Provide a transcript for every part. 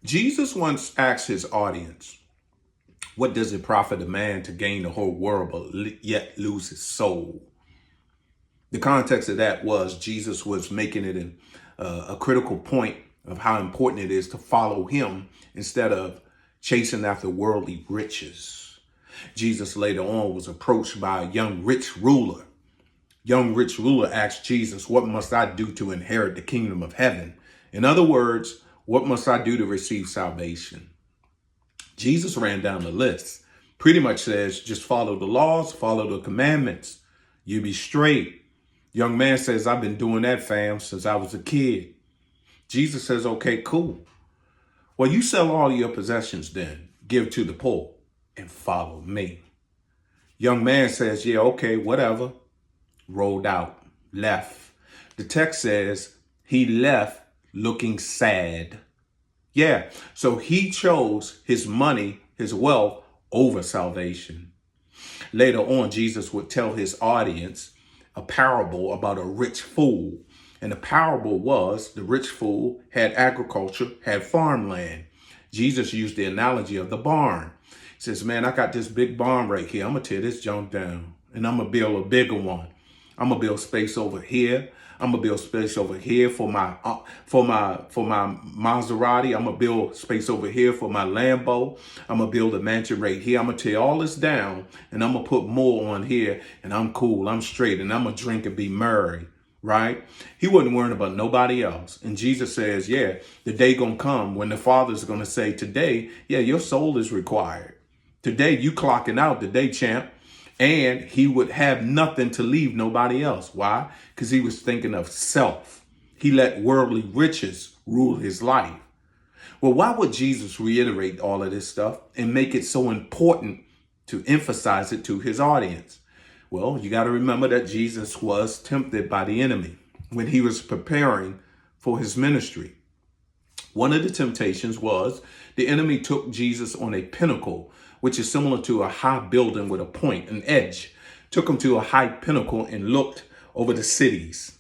Jesus once asked his audience, what does it profit a man to gain the whole world but yet lose his soul? The context of that was Jesus was making it a critical point of how important it is to follow him instead of chasing after worldly riches. Jesus later on was approached by a young rich ruler. Young rich ruler asked Jesus, what must I do to inherit the kingdom of heaven? In other words, what must I do to receive salvation? Jesus ran down the list. Pretty much says, just follow the laws, follow the commandments. You be straight. Young man says, I've been doing that, fam, since I was a kid. Jesus says, okay, cool. Well, you sell all your possessions then, give to the poor, and follow me. Young man says, yeah, okay, whatever. Rolled out, left. The text says he left looking sad. Yeah, so he chose his money, his wealth over salvation. Later on, Jesus would tell his audience a parable about a rich fool. And the parable was the rich fool had agriculture, had farmland. Jesus used the analogy of the barn. He says, man, I got this big barn right here. I'm going to tear this junk down and I'm going to build a bigger one. I'm going to build space over here. I'm going to build space over here for my Maserati. I'm going to build space over here for my Lambo. I'm going to build a mansion right here. I'm going to tear all this down and I'm going to put more on here and I'm cool. I'm straight and I'm going to drink and be merry. Right? He wasn't worrying about nobody else. And Jesus says, yeah, the day gonna come when the Father's gonna say, today, yeah, your soul is required. Today, you clocking out today, champ. And he would have nothing to leave nobody else. Why? Because he was thinking of self. He let worldly riches rule his life. Well, why would Jesus reiterate all of this stuff and make it so important to emphasize it to his audience? Well, you got to remember that Jesus was tempted by the enemy when he was preparing for his ministry. One of the temptations was the enemy took Jesus on a pinnacle, which is similar to a high building with a point, an edge, took him to a high pinnacle and looked over the cities,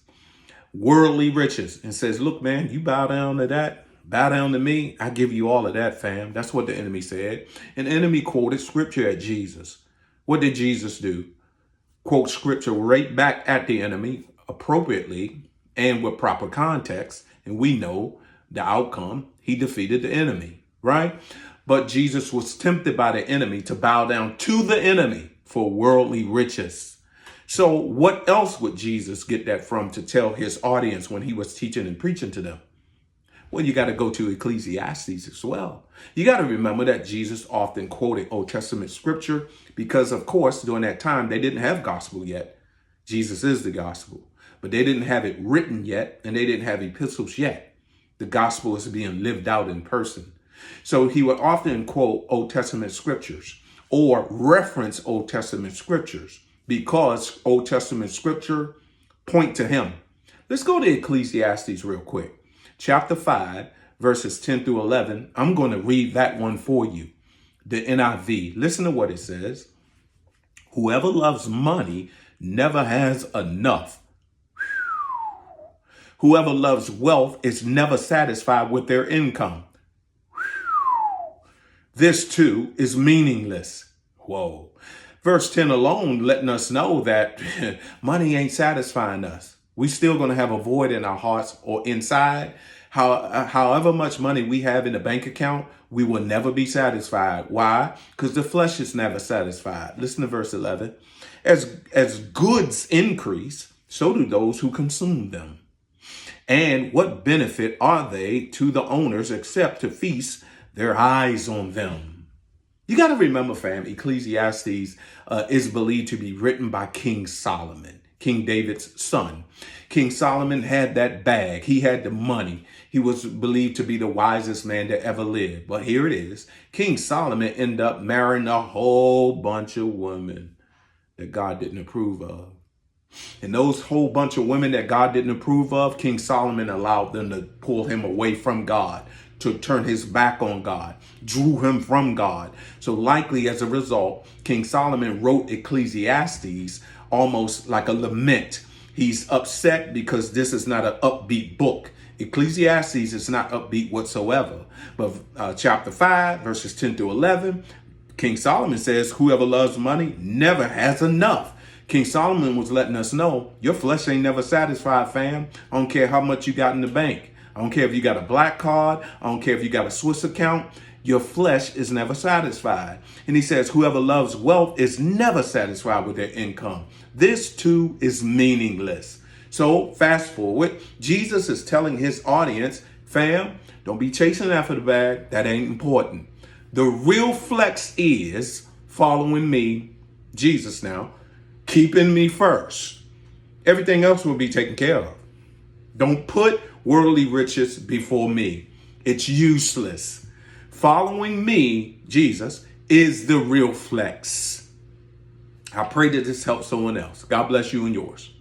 worldly riches, and says, look, man, you bow down to that, bow down to me, I give you all of that, fam. That's what the enemy said. And the enemy quoted scripture at Jesus. What did Jesus do? Quote scripture right back at the enemy appropriately and with proper context. And we know the outcome. He defeated the enemy, right? But Jesus was tempted by the enemy to bow down to the enemy for worldly riches. So what else would Jesus get that from to tell his audience when he was teaching and preaching to them? Well, you got to go to Ecclesiastes as well. You got to remember that Jesus often quoted Old Testament scripture because, of course, during that time, they didn't have gospel yet. Jesus is the gospel, but they didn't have it written yet, and they didn't have epistles yet. The gospel is being lived out in person. So he would often quote Old Testament scriptures or reference Old Testament scriptures because Old Testament scripture point to him. Let's go to Ecclesiastes real quick. Chapter 5, verses 10 through 11. I'm going to read that one for you. The NIV. Listen to what it says. Whoever loves money never has enough. Whoever loves wealth is never satisfied with their income. This too is meaningless. Whoa. Verse 10 alone letting us know that money ain't satisfying us. We still going to have a void in our hearts or inside. However much money we have in the bank account, we will never be satisfied. Why? Because the flesh is never satisfied. Listen to verse 11. As goods increase, so do those who consume them. And what benefit are they to the owners except to feast their eyes on them? You got to remember, fam, Ecclesiastes is believed to be written by King Solomon, King David's son. King Solomon had that bag. He had the money. He was believed to be the wisest man that ever lived. But here it is. King Solomon ended up marrying a whole bunch of women that God didn't approve of. And those whole bunch of women that God didn't approve of, King Solomon allowed them to pull him away from God, to turn his back on God, drew him from God. So likely as a result, King Solomon wrote Ecclesiastes almost like a lament. He's upset because this is not an upbeat book. Ecclesiastes is not upbeat whatsoever. But chapter 5, verses 10 through 11, King Solomon says, whoever loves money never has enough. King Solomon was letting us know, your flesh ain't never satisfied, fam. I don't care how much you got in the bank. I don't care if you got a black card. I don't care if you got a Swiss account. Your flesh is never satisfied. And he says, whoever loves wealth is never satisfied with their income. This too is meaningless. So fast forward, Jesus is telling his audience, fam, don't be chasing after the bag. That ain't important. The real flex is following me, Jesus now, keeping me first. Everything else will be taken care of. Don't put worldly riches before me. It's useless. Following me, Jesus, is the real flex. I pray that this helps someone else. God bless you and yours.